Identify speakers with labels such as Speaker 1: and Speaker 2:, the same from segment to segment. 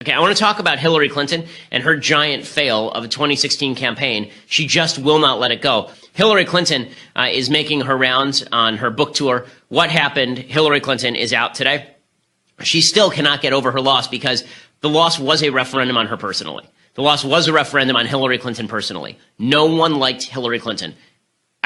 Speaker 1: Okay, I want to talk about Hillary Clinton and her giant fail of a 2016 campaign. She just will not let it go. Hillary Clinton is making her rounds on her book tour. What happened? Hillary Clinton is out today. She still cannot get over her loss because the loss was a referendum on her personally. The loss was a referendum on Hillary Clinton personally. No one liked Hillary Clinton.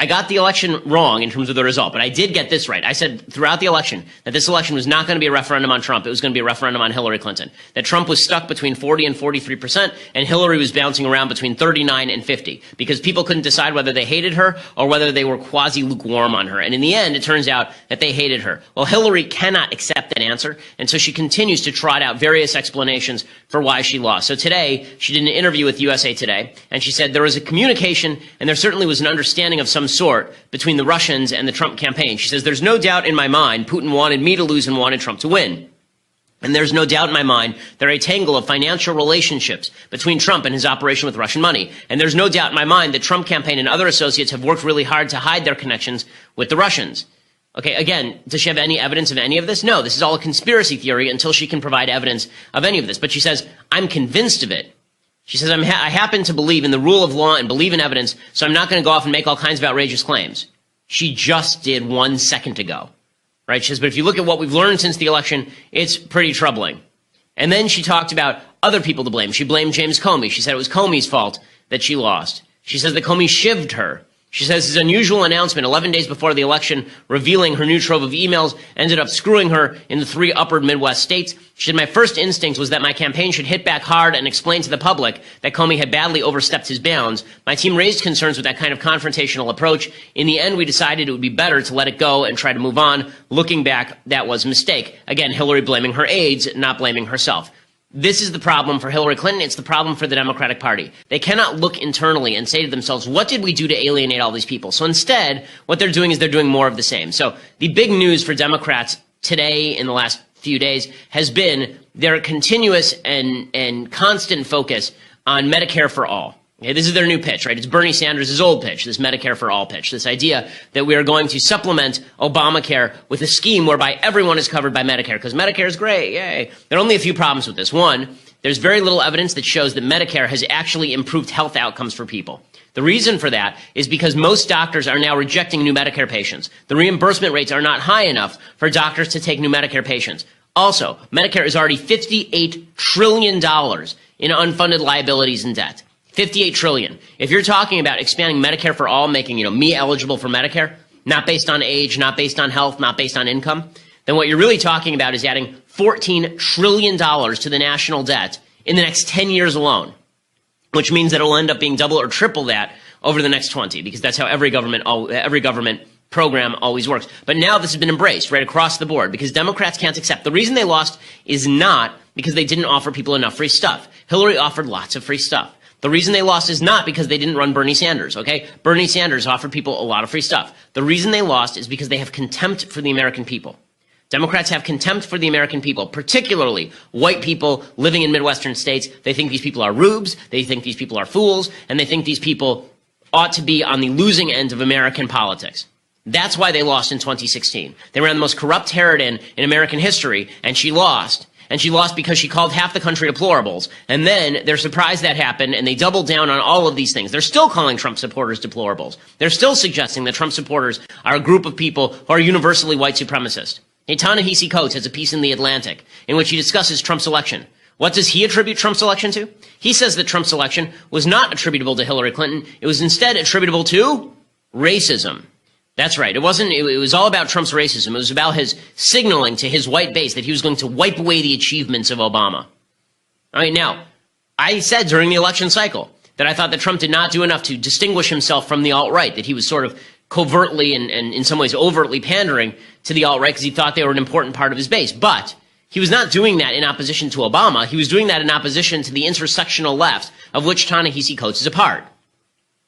Speaker 1: I got the election wrong in terms of the result, but I did get this right. I said throughout the election that this election was not going to be a referendum on Trump. It was going to be a referendum on Hillary Clinton. That Trump was stuck between 40 and 43%, and Hillary was bouncing around between 39 and 50, because people couldn't decide whether they hated her or whether they were quasi-lukewarm on her. And in the end, it turns out that they hated her. Well, Hillary cannot accept that answer, and so she continues to trot out various explanations for why she lost. So today, she did an interview with USA Today, and she said there was a communication, and there certainly was an understanding of some sort between the Russians and the Trump campaign. She says, there's no doubt in my mind Putin wanted me to lose and wanted Trump to win. And there's no doubt in my mind there are a tangle of financial relationships between Trump and his operation with Russian money. And there's no doubt in my mind that Trump campaign and other associates have worked really hard to hide their connections with the Russians. Okay, again, does she have any evidence of any of this? No, this is all a conspiracy theory until she can provide evidence of any of this. But she says, I'm convinced of it. She says, I happen to believe in the rule of law and believe in evidence, so I'm not going to go off and make all kinds of outrageous claims. She just did 1 second ago, right? She says, but if you look at what we've learned since the election, it's pretty troubling. And then she talked about other people to blame. She blamed James Comey. She said it was Comey's fault that she lost. She says that Comey shivved her. She says his unusual announcement 11 days before the election revealing her new trove of emails ended up screwing her in the 3 upper Midwest states. She said, my first instinct was that my campaign should hit back hard and explain to the public that Comey had badly overstepped his bounds. My team raised concerns with that kind of confrontational approach. In the end, we decided it would be better to let it go and try to move on. Looking back, that was a mistake. Again, Hillary blaming her aides, not blaming herself. This is the problem for Hillary Clinton. It's the problem for the Democratic Party. They cannot look internally and say to themselves, what did we do to alienate all these people? So instead, what they're doing is they're doing more of the same. So the big news for Democrats today in the last few days has been their continuous and constant focus on Medicare for all. Okay, this is their new pitch, right? It's Bernie Sanders' old pitch, this Medicare for all pitch, this idea that we are going to supplement Obamacare with a scheme whereby everyone is covered by Medicare, because Medicare is great, yay. There are only a few problems with this. One, there's very little evidence that shows that Medicare has actually improved health outcomes for people. The reason for that is because most doctors are now rejecting new Medicare patients. The reimbursement rates are not high enough for doctors to take new Medicare patients. Also, Medicare is already $58 trillion in unfunded liabilities and debt. 58 trillion. If you're talking about expanding Medicare for all, making, me eligible for Medicare, not based on age, not based on health, not based on income, then what you're really talking about is adding $14 trillion to the national debt in the next 10 years alone, which means that it'll end up being double or triple that over the next 20, because that's how every government program always works. But now this has been embraced right across the board because Democrats can't accept. The reason they lost is not because they didn't offer people enough free stuff. Hillary offered lots of free stuff. The reason they lost is not because they didn't run Bernie Sanders, okay? Bernie Sanders offered people a lot of free stuff. The reason they lost is because they have contempt for the American people. Democrats have contempt for the American people, particularly white people living in Midwestern states. They think these people are rubes, they think these people are fools, and they think these people ought to be on the losing end of American politics. That's why they lost in 2016. They ran the most corrupt harridan in American history, and she lost. And she lost because she called half the country deplorables. And then they're surprised that happened, and they doubled down on all of these things. They're still calling Trump supporters deplorables. They're still suggesting that Trump supporters are a group of people who are universally white supremacists. Ta-Nehisi Coates has a piece in The Atlantic in which he discusses Trump's election. What does he attribute Trump's election to? He says that Trump's election was not attributable to Hillary Clinton. It was instead attributable to racism. That's right. It was all about Trump's racism. It was about his signaling to his white base that he was going to wipe away the achievements of Obama. All right, now, I said during the election cycle that I thought that Trump did not do enough to distinguish himself from the alt-right, that he was sort of covertly and in some ways overtly pandering to the alt-right because he thought they were an important part of his base. But he was not doing that in opposition to Obama. He was doing that in opposition to the intersectional left, of which Ta-Nehisi Coates is a part.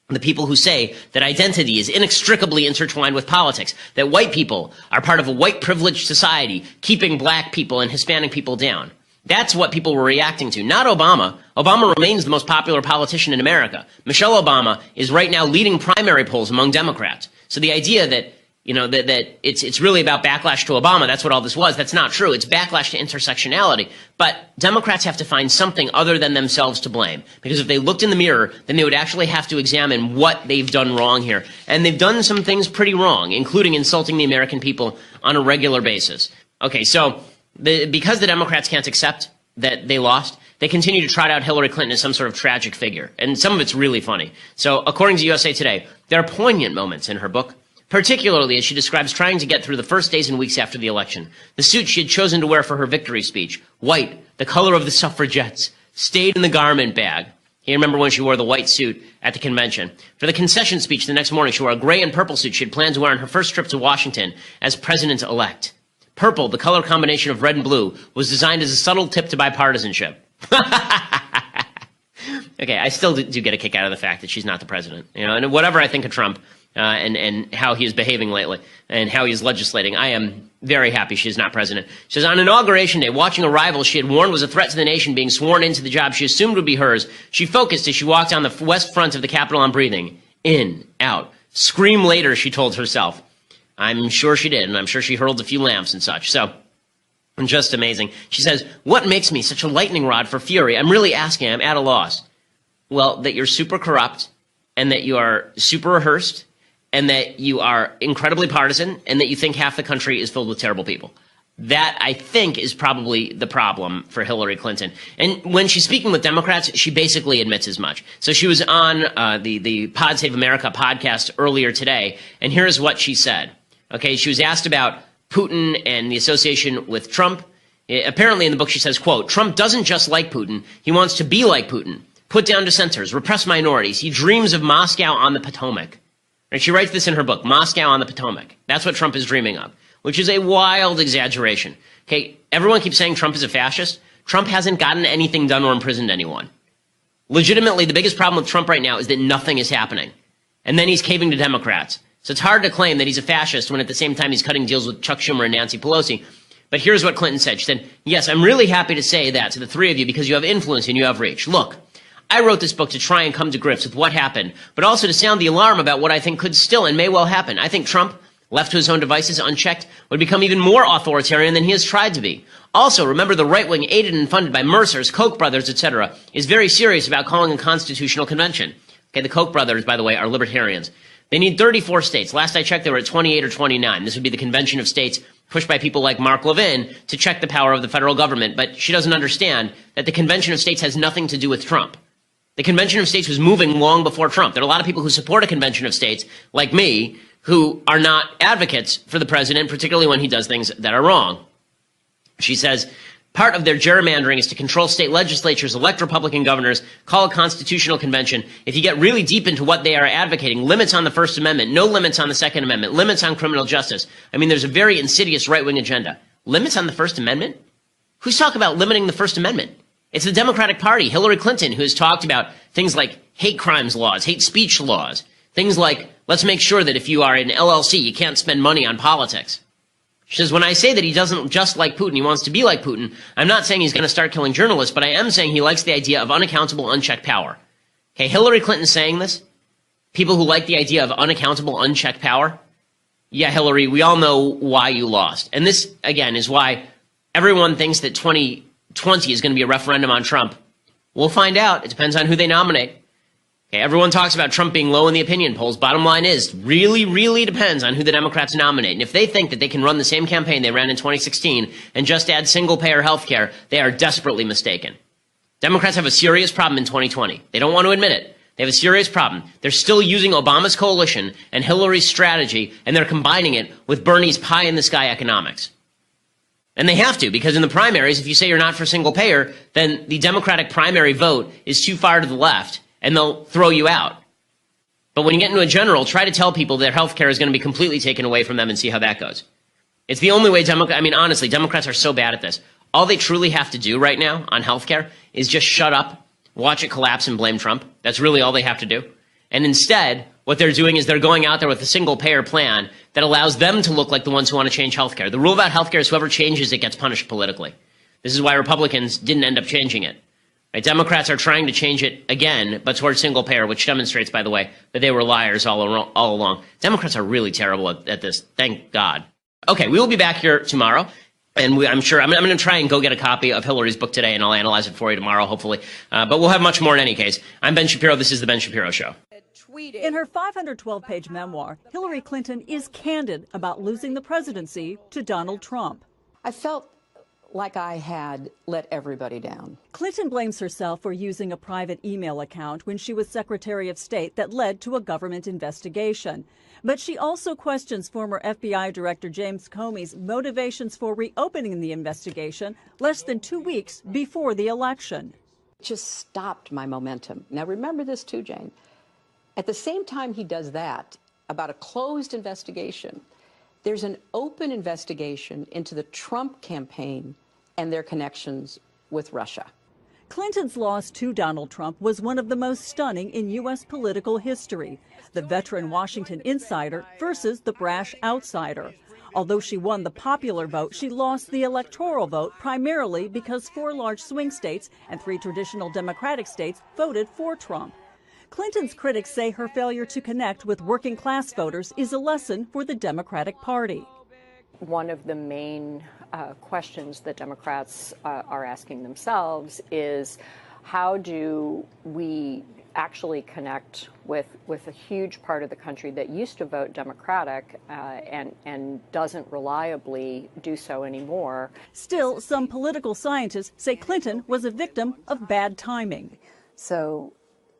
Speaker 1: The people who say that identity is inextricably intertwined with politics, that white people are part of a white privileged society, keeping black people and Hispanic people down. That's what people were reacting to, not Obama. Obama remains the most popular politician in America. Michelle Obama is right now leading primary polls among Democrats. So the idea that that it's really about backlash to Obama. That's what all this was. That's not true. It's backlash to intersectionality. But Democrats have to find something other than themselves to blame. Because if they looked in the mirror, then they would actually have to examine what they've done wrong here. And they've done some things pretty wrong, including insulting the American people on a regular basis. Okay, so because the Democrats can't accept that they lost, they continue to trot out Hillary Clinton as some sort of tragic figure. And some of it's really funny. So according to USA Today, there are poignant moments in her book, particularly as she describes trying to get through the first days and weeks after the election. The suit she had chosen to wear for her victory speech, white, the color of the suffragettes, stayed in the garment bag. You remember when she wore the white suit at the convention. For the concession speech the next morning, she wore a gray and purple suit she had planned to wear on her first trip to Washington as president-elect. Purple, the color combination of red and blue, was designed as a subtle tip to bipartisanship. Okay, I still do get a kick out of the fact that she's not the president. And whatever I think of Trump, and how he is behaving lately and how he is legislating, I am very happy she is not president. She says, on Inauguration Day, watching a rival she had warned was a threat to the nation being sworn into the job she assumed would be hers, she focused as she walked down the west front of the Capitol on breathing. In, out. Scream later, she told herself. I'm sure she did, and I'm sure she hurled a few lamps and such. So, just amazing. She says, what makes me such a lightning rod for fury? I'm really asking. I'm at a loss. Well, that you're super corrupt, and that you are super rehearsed, and that you are incredibly partisan, and that you think half the country is filled with terrible people. That, I think, is probably the problem for Hillary Clinton. And when she's speaking with Democrats, she basically admits as much. So she was on the Pod Save America podcast earlier today, and here's what she said. Okay, she was asked about Putin and the association with Trump. Apparently in the book she says, quote, Trump doesn't just like Putin, he wants to be like Putin. Put down dissenters, repress minorities. He dreams of Moscow on the Potomac. And she writes this in her book, Moscow on the Potomac. That's what Trump is dreaming of, which is a wild exaggeration. Okay, everyone keeps saying Trump is a fascist. Trump hasn't gotten anything done or imprisoned anyone. Legitimately, the biggest problem with Trump right now is that nothing is happening. And then he's caving to Democrats. So it's hard to claim that he's a fascist when at the same time he's cutting deals with Chuck Schumer and Nancy Pelosi. But here's what Clinton said. She said, yes, I'm really happy to say that to the three of you because you have influence and you have reach. Look, I wrote this book to try and come to grips with what happened, but also to sound the alarm about what I think could still and may well happen. I think Trump, left to his own devices unchecked, would become even more authoritarian than he has tried to be. Also, remember the right wing aided and funded by Mercers, Koch brothers, etc., is very serious about calling a constitutional convention. Okay, the Koch brothers, by the way, are libertarians. They need 34 states. Last I checked, they were at 28 or 29. This would be the convention of states pushed by people like Mark Levin to check the power of the federal government. But she doesn't understand that the convention of states has nothing to do with Trump. The convention of states was moving long before Trump. There are a lot of people who support a convention of states, like me, who are not advocates for the president, particularly when he does things that are wrong. She says, part of their gerrymandering is to control state legislatures, elect Republican governors, call a constitutional convention. If you get really deep into what they are advocating, limits on the First Amendment, no limits on the Second Amendment, limits on criminal justice. I mean, there's a very insidious right-wing agenda. Limits on the First Amendment? Who's talking about limiting the First Amendment? It's the Democratic Party, Hillary Clinton, who has talked about things like hate crimes laws, hate speech laws, things like, let's make sure that if you are an LLC, you can't spend money on politics. She says, when I say that he doesn't just like Putin, he wants to be like Putin, I'm not saying he's going to start killing journalists, but I am saying he likes the idea of unaccountable, unchecked power. Okay, Hillary Clinton saying this? People who like the idea of unaccountable, unchecked power? Yeah, Hillary, we all know why you lost. And this, again, is why everyone thinks that 2020 is going to be a referendum on Trump. We'll find out. It depends on who they nominate. Okay, everyone talks about Trump being low in the opinion polls. Bottom line is, really, really depends on who the Democrats nominate. And if they think that they can run the same campaign they ran in 2016 and just add single-payer health care, they are desperately mistaken. Democrats have a serious problem in 2020. They don't want to admit it. They have a serious problem. They're still using Obama's coalition and Hillary's strategy, and they're combining it with Bernie's pie-in-the-sky economics. And they have to, because in the primaries, if you say you're not for single payer, then the Democratic primary vote is too far to the left, and they'll throw you out. But when you get into a general, try to tell people their health care is going to be completely taken away from them and see how that goes. It's the only way honestly, Democrats are so bad at this. All they truly have to do right now on health care is just shut up, watch it collapse, and blame Trump. That's really all they have to do. And instead, what they're doing is they're going out there with a single-payer plan that allows them to look like the ones who want to change health care. The rule about health care is whoever changes it gets punished politically. This is why Republicans didn't end up changing it. Right? Democrats are trying to change it again, but towards single payer, which demonstrates, by the way, that they were liars all along. Democrats are really terrible at this. Thank God. Okay, we will be back here tomorrow. And I'm sure I'm going to try and go get a copy of Hillary's book today, and I'll analyze it for you tomorrow, hopefully. But we'll have much more in any case. I'm Ben Shapiro. This is The Ben Shapiro Show.
Speaker 2: In her 512-page memoir, Hillary Clinton is candid about losing the presidency to Donald Trump.
Speaker 3: I felt like I had let everybody down.
Speaker 2: Clinton blames herself for using a private email account when she was Secretary of State that led to a government investigation. But she also questions former FBI Director James Comey's motivations for reopening the investigation less than 2 weeks before the election.
Speaker 3: It just stopped my momentum. Now remember this too, Jane. At the same time he does that about a closed investigation, there's an open investigation into the Trump campaign and their connections with Russia.
Speaker 2: Clinton's loss to Donald Trump was one of the most stunning in U.S. political history. The veteran Washington insider versus the brash outsider. Although she won the popular vote, she lost the electoral vote primarily because 4 large swing states and 3 traditional Democratic states voted for Trump. Clinton's critics say her failure to connect with working-class voters is a lesson for the Democratic Party.
Speaker 4: One of the main questions that Democrats are asking themselves is, how do we actually connect with a huge part of the country that used to vote Democratic and doesn't reliably do so anymore?
Speaker 2: Still, some political scientists say Clinton was a victim of bad timing.
Speaker 5: So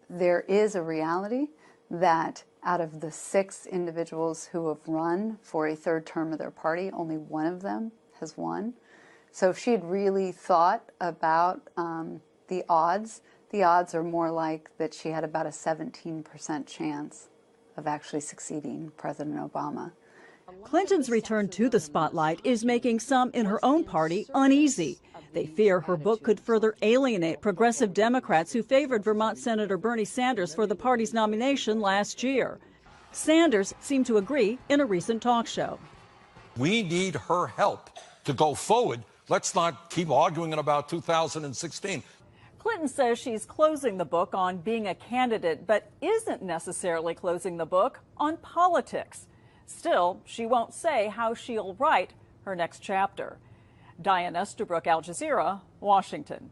Speaker 5: there is a reality that out of the 6 individuals who have run for a 3rd term of their party, only one of them has won. So if she had really thought about the odds are more like that she had about a 17% chance of actually succeeding President Obama.
Speaker 2: Clinton's return to the spotlight is making some in her own party uneasy. They fear her book could further alienate progressive Democrats who favored Vermont Senator Bernie Sanders for the party's nomination last year. Sanders seemed to agree in a recent talk show.
Speaker 6: We need her help to go forward. Let's not keep arguing about 2016.
Speaker 2: Clinton says she's closing the book on being a candidate, but isn't necessarily closing the book on politics. Still, she won't say how she'll write her next chapter. Diane Estabrook, Al Jazeera, Washington.